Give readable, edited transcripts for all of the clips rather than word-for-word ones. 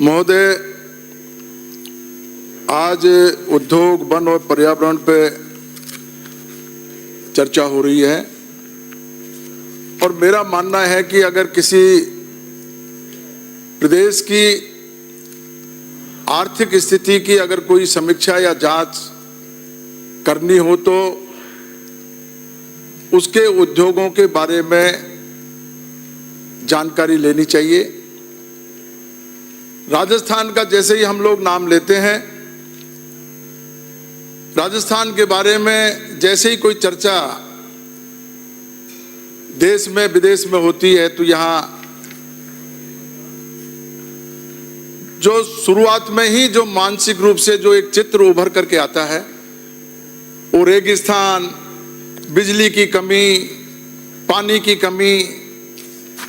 महोदय, आज उद्योग, वन और पर्यावरण पे चर्चा हो रही है और मेरा मानना है कि अगर किसी प्रदेश की आर्थिक स्थिति की अगर कोई समीक्षा या जांच करनी हो तो उसके उद्योगों के बारे में जानकारी लेनी चाहिए। राजस्थान का जैसे ही हम लोग नाम लेते हैं, राजस्थान के बारे में जैसे ही कोई चर्चा देश में विदेश में होती है तो यहाँ जो शुरुआत में ही जो मानसिक रूप से जो एक चित्र उभर करके आता है वो रेगिस्तान, बिजली की कमी, पानी की कमी,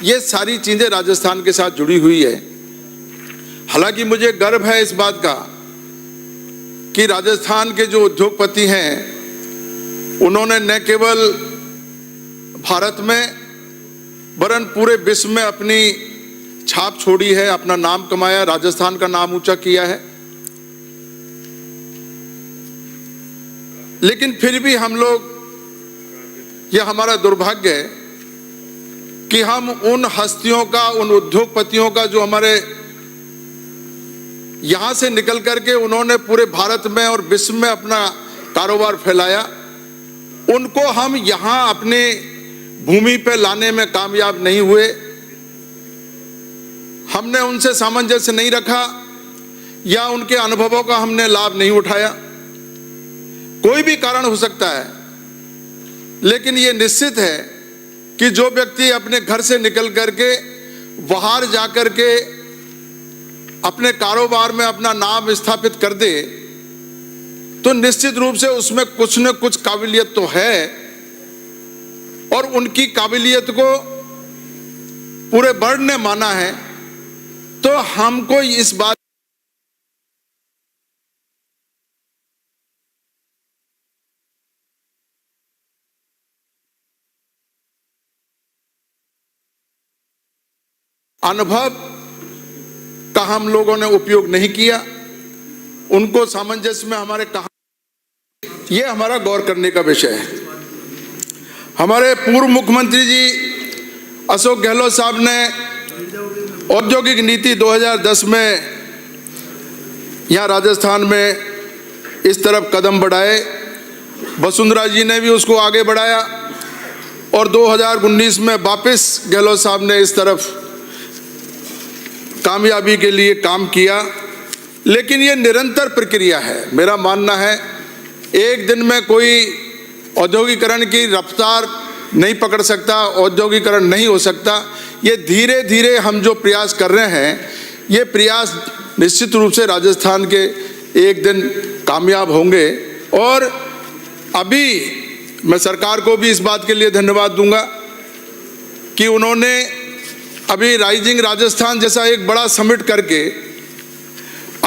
ये सारी चीजें राजस्थान के साथ जुड़ी हुई है। हालांकि मुझे गर्व है इस बात का कि राजस्थान के जो उद्योगपति हैं उन्होंने न केवल भारत में वरन पूरे विश्व में अपनी छाप छोड़ी है, अपना नाम कमाया, राजस्थान का नाम ऊंचा किया है। लेकिन फिर भी हम लोग, यह हमारा दुर्भाग्य है कि हम उन हस्तियों का, उन उद्योगपतियों का जो हमारे यहां से निकल करके उन्होंने पूरे भारत में और विश्व में अपना कारोबार फैलाया, उनको हम यहां अपने भूमि पे लाने में कामयाब नहीं हुए। हमने उनसे सामंजस्य नहीं रखा या उनके अनुभवों का हमने लाभ नहीं उठाया। कोई भी कारण हो सकता है, लेकिन यह निश्चित है कि जो व्यक्ति अपने घर से निकल करके बाहर जाकर के अपने कारोबार में अपना नाम स्थापित कर दे तो निश्चित रूप से उसमें कुछ न कुछ काबिलियत तो है और उनकी काबिलियत को पूरे वर्ल्ड ने माना है। तो हमको इस बात अनुभव का हम लोगों ने उपयोग नहीं किया, उनको सामंजस्य में हमारे कहा, यह हमारा गौर करने का विषय है। हमारे पूर्व मुख्यमंत्री जी अशोक गहलोत साहब ने औद्योगिक नीति 2010 में यहाँ राजस्थान में इस तरफ कदम बढ़ाए, वसुंधरा जी ने भी उसको आगे बढ़ाया और 2019 में वापस गहलोत साहब ने इस तरफ कामयाबी के लिए काम किया। लेकिन ये निरंतर प्रक्रिया है। मेरा मानना है एक दिन में कोई औद्योगिकरण की रफ्तार नहीं पकड़ सकता, औद्योगिकरण नहीं हो सकता। ये धीरे धीरे हम जो प्रयास कर रहे हैं, ये प्रयास निश्चित रूप से राजस्थान के एक दिन कामयाब होंगे। और अभी मैं सरकार को भी इस बात के लिए धन्यवाद दूंगा कि उन्होंने अभी राइजिंग राजस्थान जैसा एक बड़ा समिट करके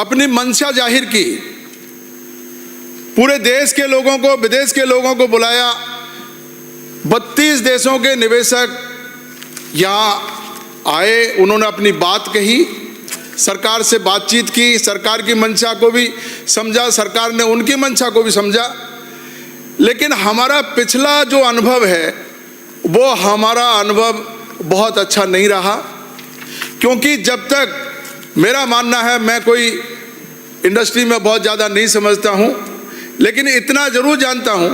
अपनी मंशा जाहिर की, पूरे देश के लोगों को, विदेश के लोगों को बुलाया, 32 देशों के निवेशक यहाँ आए, उन्होंने अपनी बात कही, सरकार से बातचीत की, सरकार की मंशा को भी समझा, सरकार ने उनकी मंशा को भी समझा। लेकिन हमारा पिछला जो अनुभव है वो हमारा अनुभव बहुत अच्छा नहीं रहा, क्योंकि जब तक, मेरा मानना है, मैं कोई इंडस्ट्री में बहुत ज़्यादा नहीं समझता हूँ, लेकिन इतना जरूर जानता हूँ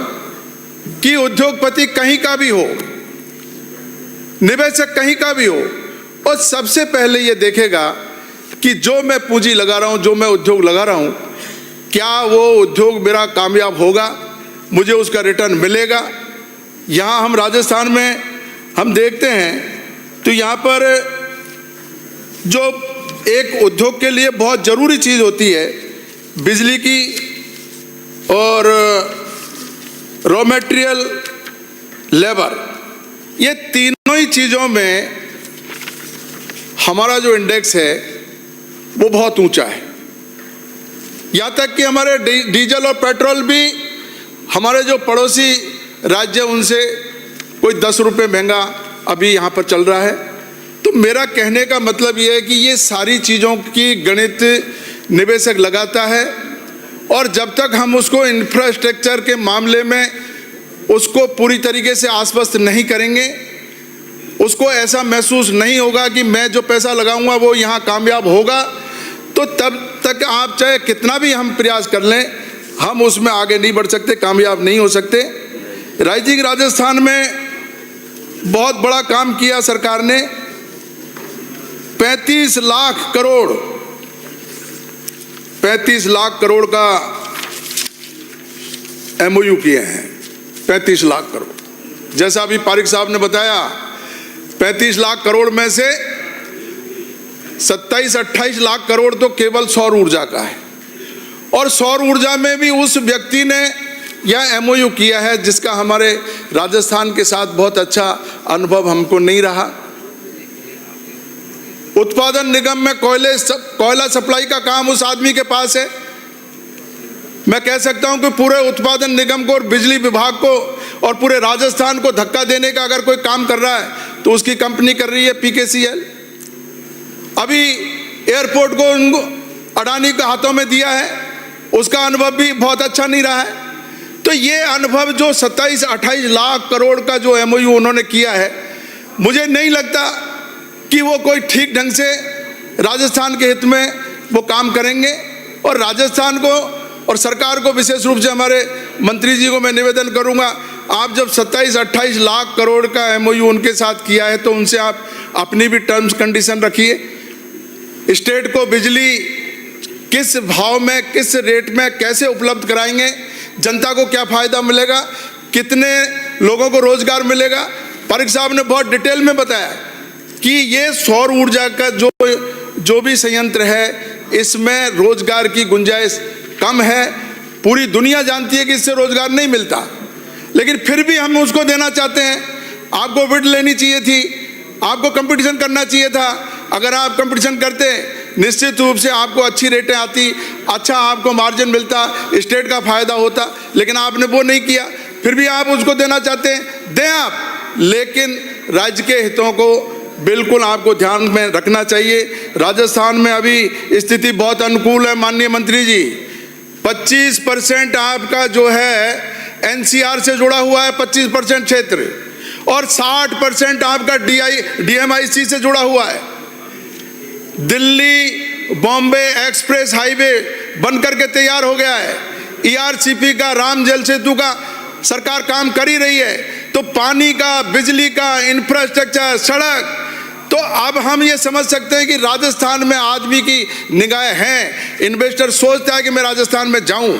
कि उद्योगपति कहीं का भी हो, निवेशक कहीं का भी हो, और सबसे पहले ये देखेगा कि जो मैं पूंजी लगा रहा हूँ, जो मैं उद्योग लगा रहा हूँ, क्या वो उद्योग मेरा कामयाब होगा, मुझे उसका रिटर्न मिलेगा। यहाँ हम राजस्थान में हम देखते हैं तो यहाँ पर जो एक उद्योग के लिए बहुत ज़रूरी चीज़ होती है, बिजली की और रॉ मटेरियल, लेबर, ये तीनों ही चीज़ों में हमारा जो इंडेक्स है वो बहुत ऊंचा है। यहाँ तक कि हमारे डीजल और पेट्रोल भी हमारे जो पड़ोसी राज्य उनसे कोई 10 रुपये महंगा अभी यहाँ पर चल रहा है। तो मेरा कहने का मतलब ये है कि ये सारी चीज़ों की गणित निवेशक लगाता है, और जब तक हम उसको इंफ्रास्ट्रक्चर के मामले में उसको पूरी तरीके से आश्वस्त नहीं करेंगे, उसको ऐसा महसूस नहीं होगा कि मैं जो पैसा लगाऊंगा वो यहाँ कामयाब होगा, तो तब तक आप चाहे कितना भी हम प्रयास कर लें, हम उसमें आगे नहीं बढ़ सकते, कामयाब नहीं हो सकते। राजस्थान में बहुत बड़ा काम किया सरकार ने, 35 लाख करोड़ का MOU किए हैं। 35 लाख करोड़, जैसा अभी पारिक साहब ने बताया, 35 लाख करोड़ में से 27-28 लाख करोड़ तो केवल सौर ऊर्जा का है, और सौर ऊर्जा में भी उस व्यक्ति ने यह MOU किया है जिसका हमारे राजस्थान के साथ बहुत अच्छा अनुभव हमको नहीं रहा। उत्पादन निगम में कोयला सप्लाई का काम उस आदमी के पास है। मैं कह सकता हूं कि पूरे उत्पादन निगम को और बिजली विभाग को और पूरे राजस्थान को धक्का देने का अगर कोई काम कर रहा है तो उसकी कंपनी कर रही है, PKCL। अभी एयरपोर्ट को अडानी के हाथों में दिया है, उसका अनुभव भी बहुत अच्छा नहीं रहा है। तो ये अनुभव जो 27-28 लाख करोड़ का जो MOU उन्होंने किया है, मुझे नहीं लगता कि वो कोई ठीक ढंग से राजस्थान के हित में वो काम करेंगे। और राजस्थान को और सरकार को, विशेष रूप से हमारे मंत्री जी को मैं निवेदन करूंगा, आप जब 27-28 लाख करोड़ का MOU उनके साथ किया है तो उनसे आप अपनी भी टर्म्स कंडीशन रखिए। स्टेट को बिजली किस भाव में, किस रेट में कैसे उपलब्ध कराएंगे, जनता को क्या फायदा मिलेगा, कितने लोगों को रोजगार मिलेगा। पारिक साहब ने बहुत डिटेल में बताया कि ये सौर ऊर्जा का जो भी संयंत्र है, इसमें रोजगार की गुंजाइश कम है। पूरी दुनिया जानती है कि इससे रोजगार नहीं मिलता, लेकिन फिर भी हम उसको देना चाहते हैं। आपको बिड लेनी चाहिए थी, आपको कंपटीशन करना चाहिए था। अगर आप कंपटीशन करते, निश्चित रूप से आपको अच्छी रेटें आती, अच्छा आपको मार्जिन मिलता, स्टेट का फायदा होता, लेकिन आपने वो नहीं किया। फिर भी आप उसको देना चाहते हैं, दें आप, लेकिन राज्य के हितों को बिल्कुल आपको ध्यान में रखना चाहिए। राजस्थान में अभी स्थिति बहुत अनुकूल है माननीय मंत्री जी। 25% आपका जो है NCR से जुड़ा हुआ है, 25% क्षेत्र, और 60% आपका DMIC से जुड़ा हुआ है। दिल्ली बॉम्बे एक्सप्रेस हाईवे बनकर के तैयार हो गया है। ERCP का, राम जल सेतु का सरकार काम कर ही रही है। तो पानी का, बिजली का, इंफ्रास्ट्रक्चर, सड़क, तो अब हम ये समझ सकते हैं कि राजस्थान में आदमी की निगाहें हैं। इन्वेस्टर सोचता है कि मैं राजस्थान में जाऊं,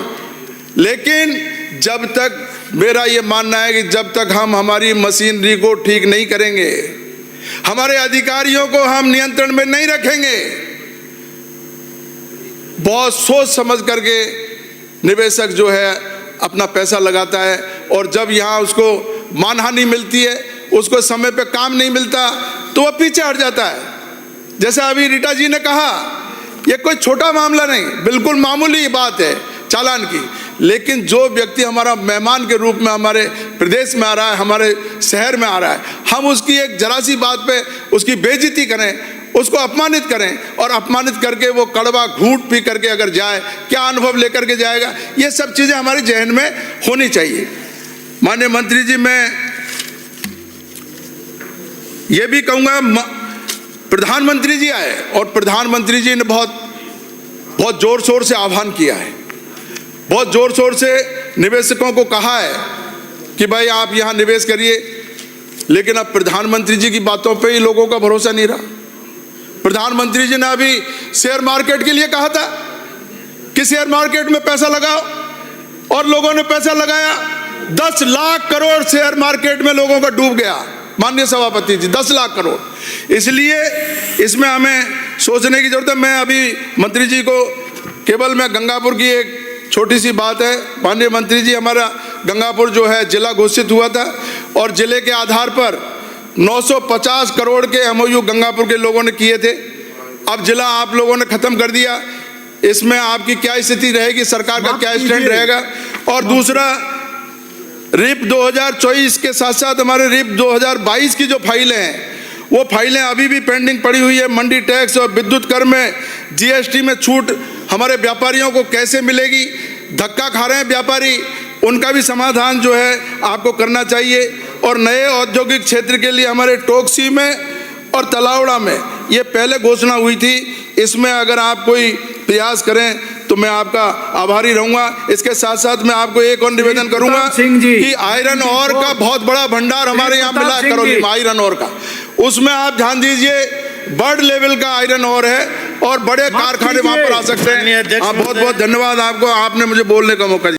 लेकिन जब तक, मेरा ये मानना है कि जब तक हम हमारी मशीनरी को ठीक नहीं करेंगे, हमारे अधिकारियों को हम नियंत्रण में नहीं रखेंगे, बहुत सोच समझ करके निवेशक जो है अपना पैसा लगाता है, और जब यहाँ उसको मानहानि मिलती है, उसको समय पे काम नहीं मिलता, तो वह पीछे हट जाता है। जैसा अभी रीटा जी ने कहा, यह कोई छोटा मामला नहीं, बिल्कुल मामूली बात है चालान की, लेकिन जो व्यक्ति हमारा मेहमान के रूप में हमारे प्रदेश में आ रहा है, हमारे शहर में आ रहा है, हम उसकी एक जरा सी बात पे उसकी बेइज्जती करें, उसको अपमानित करें, और अपमानित करके वो कड़वा घूंट पी करके अगर जाए, क्या अनुभव लेकर के जाएगा। ये सब चीज़ें हमारे जहन में होनी चाहिए। माननीय मंत्री जी, मैं ये भी कहूँगा, प्रधानमंत्री जी आए और प्रधानमंत्री जी ने बहुत जोर शोर से आह्वान किया है, बहुत जोर शोर से निवेशकों को कहा है कि भाई आप यहाँ निवेश करिए, लेकिन अब प्रधानमंत्री जी की बातों पे ही लोगों का भरोसा नहीं रहा। प्रधानमंत्री जी ने अभी शेयर मार्केट के लिए कहा था कि शेयर मार्केट में पैसा लगाओ, और लोगों ने पैसा लगाया। 10 लाख करोड़ शेयर मार्केट में लोगों का डूब गया माननीय सभापति जी, 10 लाख करोड़। इसलिए इसमें हमें सोचने की जरूरत है। मैं अभी मंत्री जी को केवल मैं गंगापुर की एक छोटी सी बात है, माननीय मंत्री जी, हमारा गंगापुर जो है जिला घोषित हुआ था, और जिले के आधार पर 950 करोड़ के MOU गंगापुर के लोगों ने किए थे। अब जिला आप लोगों ने खत्म कर दिया, इसमें आपकी क्या स्थिति रहेगी, सरकार का क्या स्टैंड रहेगा। और दूसरा, RIP 2024 के साथ साथ हमारे RIP 2022 की जो फाइलें हैं, वो फाइलें अभी भी पेंडिंग पड़ी हुई है। मंडी टैक्स और विद्युत कर में जीएसटी में छूट हमारे व्यापारियों को कैसे मिलेगी? धक्का खा रहे हैं व्यापारी, उनका भी समाधान जो है आपको करना चाहिए। और नए औद्योगिक क्षेत्र के लिए हमारे टोकसी में और तलावड़ा में ये पहले घोषणा हुई थी, इसमें अगर आप कोई प्रयास करें तो मैं आपका आभारी रहूंगा। इसके साथ साथ मैं आपको एक और निवेदन करूंगा कि आयरन ओर का बहुत बड़ा भंडार हमारे यहाँ मिला है करौली में, आयरन ओर का, उसमें आप ध्यान दीजिए, बर्ड लेवल का आयरन ओर है और बड़े कारखाने वहां पर आ सकते हैं। बहुत बहुत धन्यवाद आपको, आपने मुझे बोलने का मौका दिया।